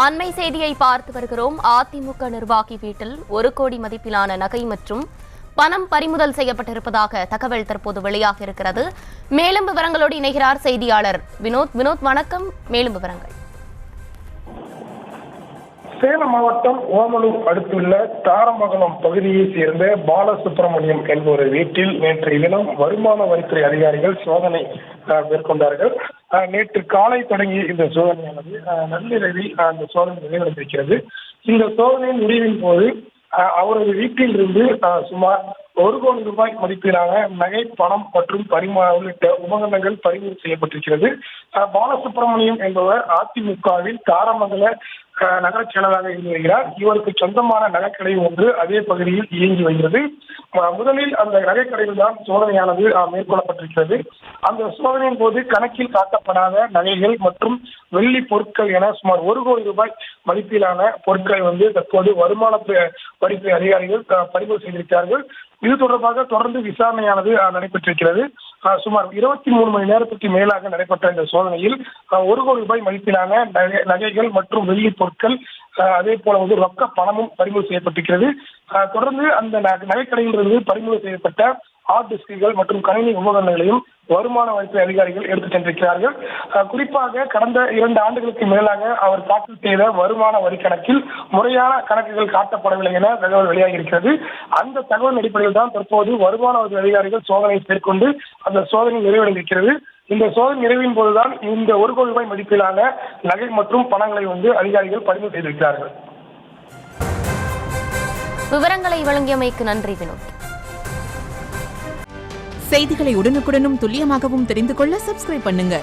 அண்மை செய்தியை பார்த்து வருகிறோம். அதிமுக நிர்வாகி வீட்டில் 1 கோடி மதிப்பிலான நகை மற்றும் பணம் பறிமுதல் செய்யப்பட்டிருப்பதாக தகவல் தற்போது வெளியாக இருக்கிறது. மேலும் விவரங்களோடு இணைகிறார் செய்தியாளர் வினோத். வணக்கம். மேலும் விவரங்கள். சேலம் மாவட்டம் ஓமலூர் அடுத்துள்ள தாரமங்கலம் பகுதியைச் சேர்ந்த பாலசுப்ரமணியம் என்பவர் வீட்டில் நேற்றைய தினம் வருமான வரித்துறை அதிகாரிகள் சோதனை மேற்கொண்டார்கள். நேற்று காலை தொடங்கிய இந்த சோதனையானது நள்ளிரவில் அந்த சோதனை நிறைவடைந்திருக்கிறது. இந்த சோதனையின் முடிவின் போது அவரது வீட்டில் இருந்து சுமார் 1 கோடி ரூபாய் மதிப்பிலான நகை, பணம் மற்றும் உள்ளிட்ட உபகரணங்கள் பறிமுதல் செய்யப்பட்டிருக்கிறது. பாலசுப்ரமணியம் என்பவர் அதிமுகவில் தாரமங்கல நகர செயலராக இருந்து வருகிறார். இவருக்கு சொந்தமான நகைக்கடை ஒன்று அதே பகுதியில் இயங்கி வருகிறது. முதலில் அந்த நகைக்கடையில் தான் சோதனையானது மேற்கொள்ளப்பட்டிருக்கிறது. அந்த சோதனையின் போது கணக்கில் காட்டப்படாத நகைகள் மற்றும் வெள்ளி பொருட்கள் என சுமார் 1 கோடி ரூபாய் மதிப்பிலான பொருட்களை தற்போது வருமான வரித்துறை அதிகாரிகள் பறிமுதல் செய்திருக்கிறார்கள். இது தொடர்பாக தொடர்ந்து விசாரணையானது நடைபெற்றிருக்கிறது. சுமார் 23 மணி நேரத்துக்கு மேலாக நடைபெற்ற இந்த சோதனையில் 1 கோடி ரூபாய் மதிப்பிலான நகைகள் மற்றும் வெள்ளி பொருட்கள் அதே போல ரொக்க பணமும் பறிமுதல் செய்யப்பட்டிருக்கிறது. தொடர்ந்து அந்த நகைக்கடையிலிருந்து பறிமுதல் செய்யப்பட்ட ஹார்ட் டிஸ்குகள் மற்றும் கணினி உபகரணங்களையும் வருமான வரித்துறை அதிகாரிகள் எடுத்துச் சென்றிருக்கிறார்கள். குறிப்பாக கடந்த 2 ஆண்டுகளுக்கு மேலாக அவர் தாக்கல் செய்த வருமான வரி கணக்கில் முறையான கணக்குகள் காட்டப்படவில்லை என தகவல் வெளியாகி இருக்கிறது. அந்த தகவல் அடிப்படையில் தான் தற்போது வருமான வரி அதிகாரிகள் சோதனை மேற்கொண்டு அந்த சோதனை நிறைவடைந்திருக்கிறது. இந்த சோதனை நிறைவின் போதுதான் இந்த 1 கோடி ரூபாய் மதிப்பிலான நகை மற்றும் பணங்களை அதிகாரிகள் பறிமுதல் செய்திருக்கிறார்கள். விவரங்களை வழங்கியமைக்கு நன்றி வினோத். செய்திகளை உடனுக்குடனும் துல்லியமாகவும் தெரிந்து கொள்ள சப்ஸ்கிரைப் பண்ணுங்க.